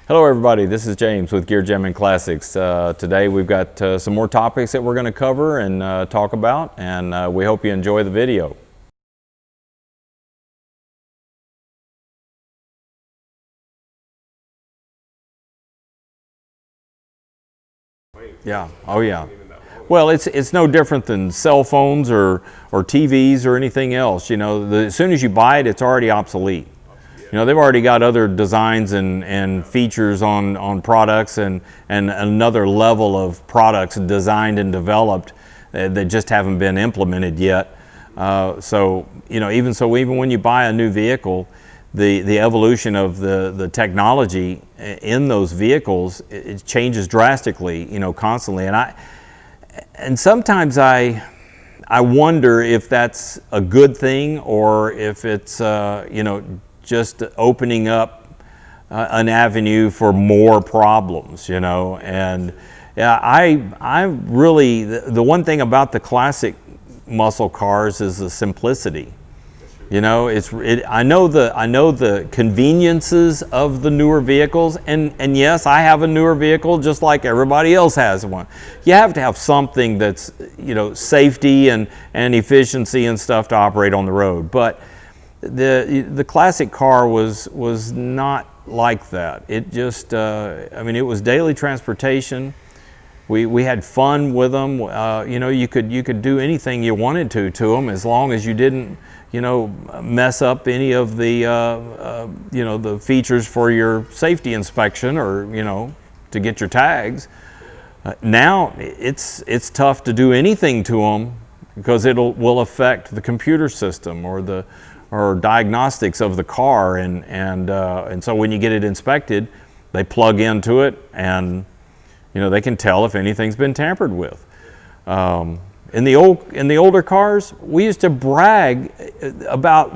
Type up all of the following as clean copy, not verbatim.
Hello everybody, this is James with Jammin Classics. Today we've got some more topics that we're going to cover and talk about, and we hope you enjoy the video. Yeah, oh yeah. Well, it's no different than cell phones or TVs or anything else. You know, as soon as you buy it, it's already obsolete. You know, they've already got other designs and features on products and another level of products designed and developed that just haven't been implemented yet. So, you know, even when you buy a new vehicle, the evolution of the technology in those vehicles, it changes drastically, you know, constantly. And sometimes I wonder if that's a good thing or if it's, you know, just opening up an avenue for more problems, you know. And yeah, I really, the one thing about the classic muscle cars is the simplicity. You know, I know the conveniences of the newer vehicles, and yes, I have a newer vehicle just like everybody else has one. You have to have something that's, you know, safety and efficiency and stuff to operate on the road. But the classic car was not like that. It just, I mean, it was daily transportation. We had fun with them. You know, you could do anything you wanted to them as long as you didn't, you know, mess up any of the, you know, the features for your safety inspection or, you know, to get your tags. Now it's tough to do anything to them because will affect the computer system or diagnostics of the car, and so when you get it inspected, they plug into it, and you know they can tell if anything's been tampered with. In the older cars, we used to brag about,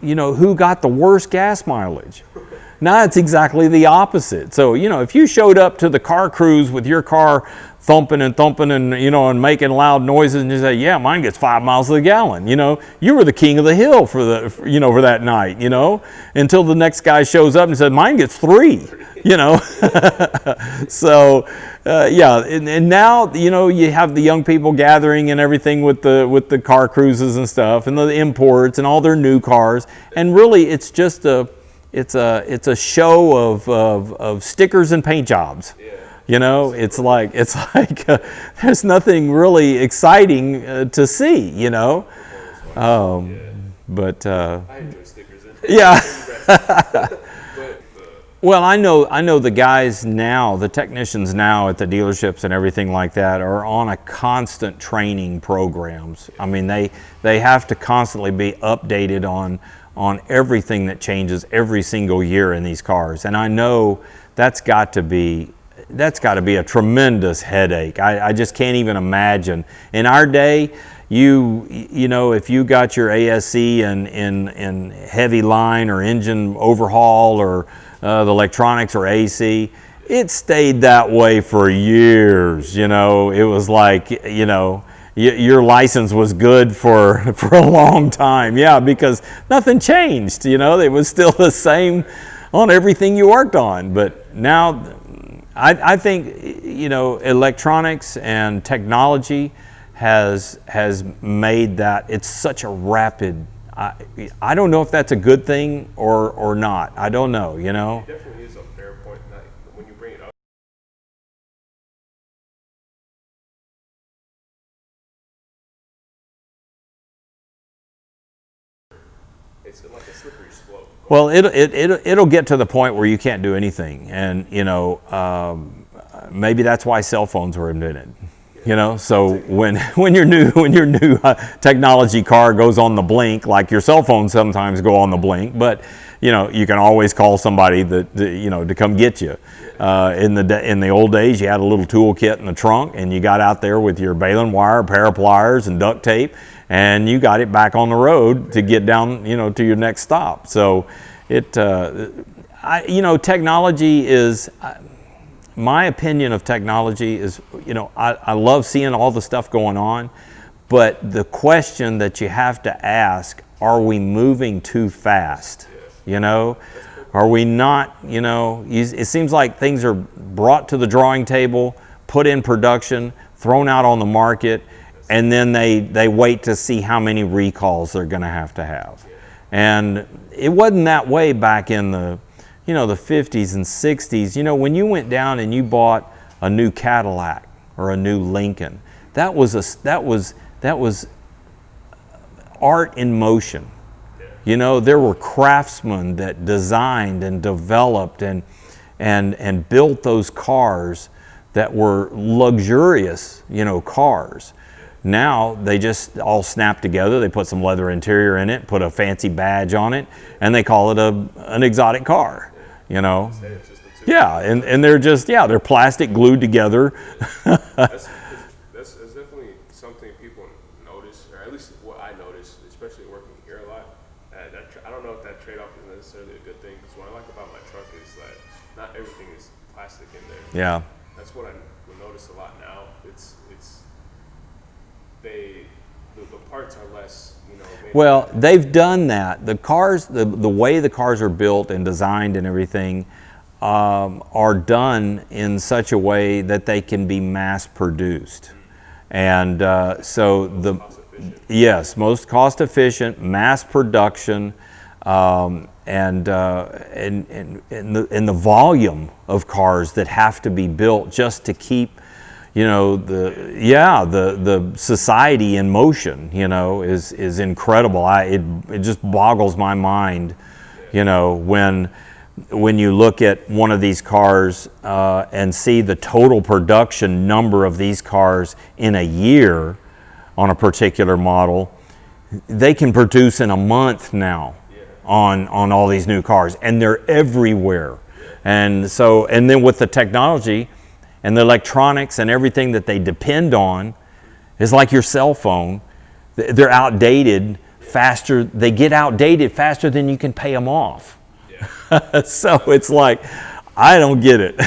you know, who got the worst gas mileage. Now it's exactly the opposite. So, you know, if you showed up to the car cruise with your car thumping and, you know, and making loud noises, and you say, yeah, mine gets 5 miles to the gallon, you know, you were the king of the hill for that night, you know, until the next guy shows up and says, mine gets 3, you know. So, yeah, and now, you know, you have the young people gathering and everything with the car cruises and stuff, and the imports and all their new cars, and really it's just it's a show of stickers and paint jobs. Yeah. You know, it's like there's nothing really exciting to see. You know, but I enjoy stickers. Yeah. Well, I know the guys now, the technicians now at the dealerships and everything like that are on a constant training programs. I mean, they have to constantly be updated on everything that changes every single year in these cars, and I know that's got to be a tremendous headache. I just can't even imagine. In our day, you know, if you got your ASE in heavy line or engine overhaul or the electronics or AC, it stayed that way for years. You know, it was like, you know, your license was good for a long time. Yeah, because nothing changed. You know, it was still the same on everything you worked on. But now, I think, you know, electronics and technology has made that it's such a rapid. I don't know if that's a good thing or not. I don't know. You know. It definitely is a fair point. When you bring it up. It's like a slippery slope. Well, it'll get to the point where you can't do anything, and you know, maybe that's why cell phones were invented. You know, so when your new technology car goes on the blink, like your cell phones sometimes go on the blink, but you know you can always call somebody you know to come get you. In the old days, you had a little toolkit in the trunk, and you got out there with your baling wire, a pair of pliers, and duct tape, and you got it back on the road to get down, you know, to your next stop. So you know, technology is. My opinion of technology is, you know, I love seeing all the stuff going on, but the question that you have to ask, are we moving too fast? You know, Are we not, you know, it seems like things are brought to the drawing table, put in production, thrown out on the market, and then they wait to see how many recalls they're going to have. And it wasn't that way back in the, you know, the 50s and 60s. You know, when you went down and you bought a new Cadillac or a new Lincoln, that was art in motion. You know, there were craftsmen that designed and developed and built those cars that were luxurious, you know, cars. Now they just all snap together. They put some leather interior in it, put a fancy badge on it, and they call it an exotic car, you know. Yeah, and they're just, yeah, they're plastic glued together. That's definitely something people notice, or at least what I notice, especially working here a lot. I don't know if that trade-off is necessarily a good thing, because what I like about my truck is that not everything is plastic in there. Yeah. That's what I will notice a lot now. The parts are less, you know. Well, they've done that. The cars, the way the cars are built and designed and everything, are done in such a way that they can be mass produced. And so yes, most cost efficient, mass production, and the volume of cars that have to be built just to keep, you know, the society in motion, you know, is incredible. It just boggles my mind, you know, when you look at one of these cars and see the total production number of these cars in a year on a particular model. They can produce in a month now on all these new cars, and they're everywhere. And so, and then with the technology and the electronics and everything that they depend on, is like your cell phone. They're outdated faster. They get outdated faster than you can pay them off. Yeah. So it's like, I don't get it.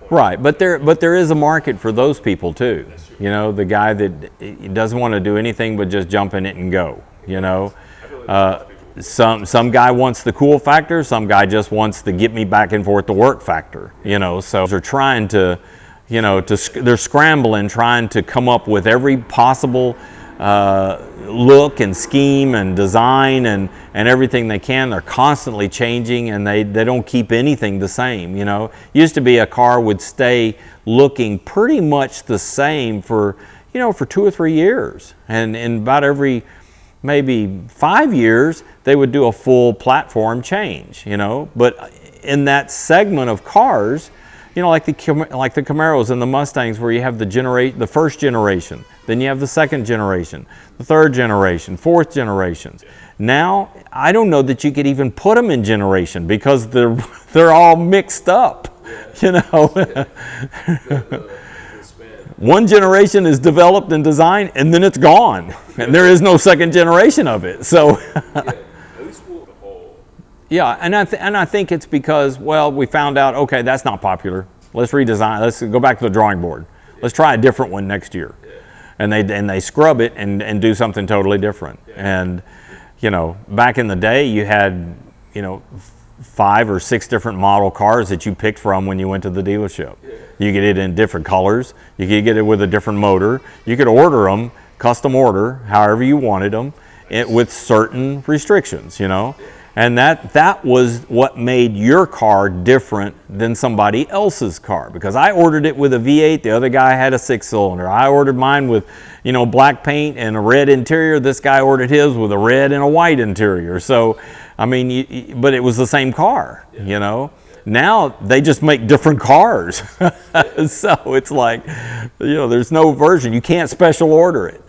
Right, but there is a market for those people too. You know, the guy that doesn't want to do anything but just jump in it and go. You know, some guy wants the cool factor, some guy just wants the get me back and forth to work factor. You know, so they're trying to, you know, they're scrambling, trying to come up with every possible look and scheme and design and everything they can. They're constantly changing, and they don't keep anything the same. You know, used to be a car would stay looking pretty much the same for, you know, for 2 or 3 years, and in about every maybe 5 years they would do a full platform change. You know, but in that segment of cars, you know, like the Camaros and the Mustangs, where you have the first generation, then you have the second generation, the third generation, fourth generations. Now, I don't know that you could even put them in generation, because they're all mixed up. You know, one generation is developed and designed, and then it's gone, and there is no second generation of it. So. Yeah, and I think it's because, well, we found out, okay, that's not popular. Let's redesign. Let's go back to the drawing board. Let's try a different one next year. And they scrub it and do something totally different. And, you know, back in the day, you had, you know, 5 or 6 different model cars that you picked from when you went to the dealership. You get it in different colors. You could get it with a different motor. You could order them, custom order, however you wanted them, with certain restrictions, you know. And that was what made your car different than somebody else's car, because I ordered it with a V8, the other guy had a 6-cylinder. I ordered mine with, you know, black paint and a red interior. This guy ordered his with a red and a white interior. So, I mean, but it was the same car, you know. Now they just make different cars. So it's like, you know, there's no version. You can't special order it.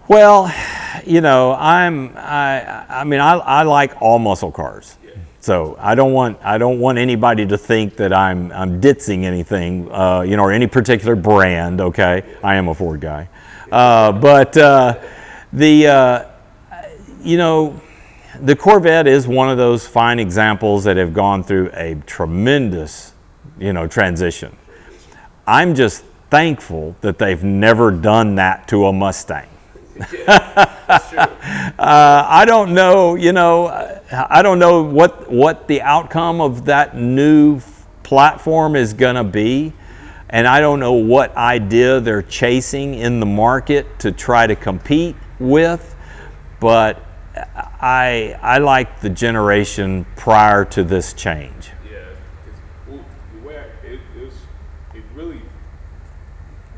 Well, you know, I mean, I like all muscle cars. So I don't want anybody to think that I'm ditzing anything, you know, or any particular brand. Okay, I am a Ford guy, but you know, the Corvette is one of those fine examples that have gone through a tremendous, you know, transition. I'm just thankful that they've never done that to a Mustang. That's true. I don't know, you know, I don't know what the outcome of that new platform is going to be. And I don't know what idea they're chasing in the market to try to compete with. But I like the generation prior to this change. Yeah, because the way it really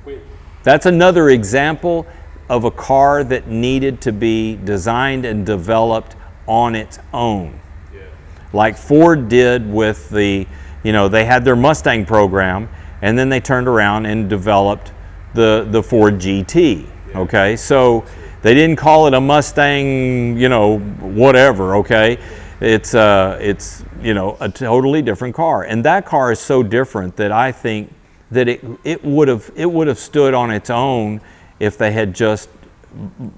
went. That's another example of a car that needed to be designed and developed on its own. Yeah. Like Ford did with the, you know, they had their Mustang program and then they turned around and developed the Ford GT. Yeah. Okay, so they didn't call it a Mustang, you know, whatever, okay? It's you know, a totally different car. And that car is so different that I think that it would have stood on its own if they had just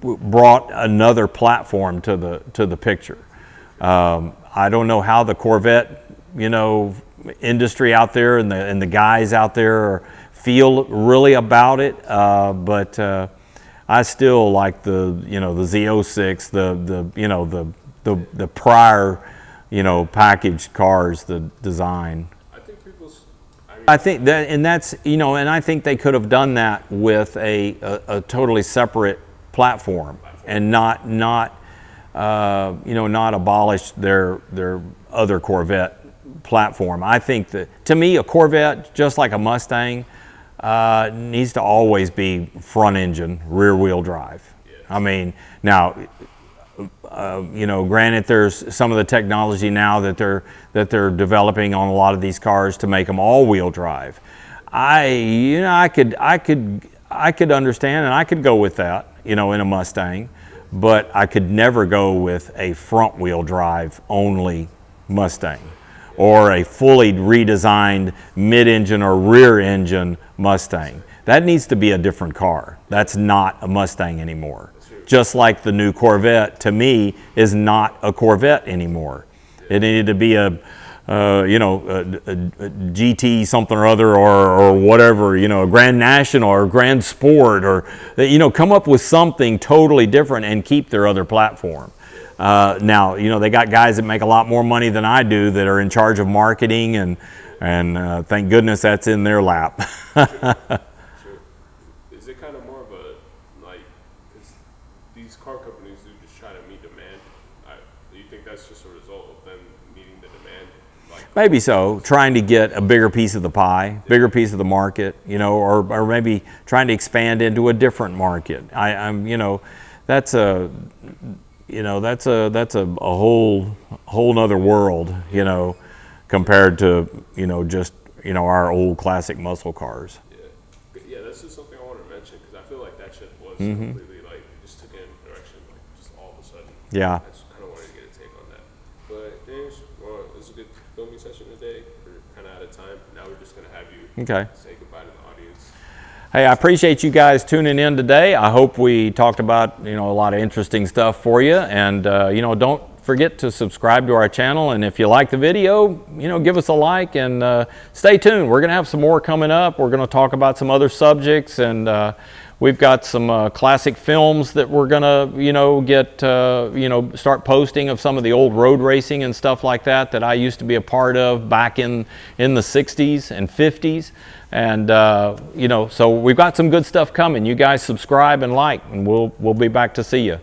brought another platform to the picture. I don't know how the Corvette, you know, industry out there and the guys out there feel really about it, but I still like the, you know, the Z06, the you know, the prior, you know, packaged cars, the design. I think I think that, and that's, you know, and I think they could have done that with a totally separate platform and not you know, not abolish their other Corvette platform. I think that, to me, a Corvette, just like a Mustang, needs to always be front engine, rear wheel drive. I mean, now, you know, granted, there's some of the technology now that they're developing on a lot of these cars to make them all-wheel drive. I could understand, and I could go with that, you know, in a Mustang, but I could never go with a front-wheel drive only Mustang, or a fully redesigned mid-engine or rear-engine Mustang. That needs to be a different car. That's not a Mustang anymore. Just like the new Corvette, to me, is not a Corvette anymore. It needed to be a you know, a GT something or other, or whatever, you know, a Grand National or Grand Sport, or, you know, come up with something totally different and keep their other platform. Now, you know, they got guys that make a lot more money than I do that are in charge of marketing, and thank goodness that's in their lap. Sure. Is it kind of more of a, like, because these car companies do just try to meet demand? Do you think that's just a result of them meeting the demand? Like, Maybe so, trying to get a bigger piece of the pie, bigger piece of the market, you know, or maybe trying to expand into a different market. I'm, you know, that's a whole nother world, you know, compared to, you know, just, you know, our old classic muscle cars. Yeah, that's just something I want to mention, because I feel like that shit was completely, like, just took in a direction, like, just all of a sudden. Yeah. I just kind of wanted to get a take on that. But James, well, it was a good filming session today. We're kind of out of time. Now we're just going to have you say goodbye to the audience. Hey, I appreciate you guys tuning in today. I hope we talked about, you know, a lot of interesting stuff for you. And, you know, don't forget to subscribe to our channel. And if you like the video, you know, give us a like, and stay tuned. We're going to have some more coming up. We're going to talk about some other subjects, and we've got some classic films that we're going to, you know, get, you know, start posting of some of the old road racing and stuff like that I used to be a part of back in the 60s and 50s. And, you know, so we've got some good stuff coming. You guys subscribe and like, and we'll be back to see you.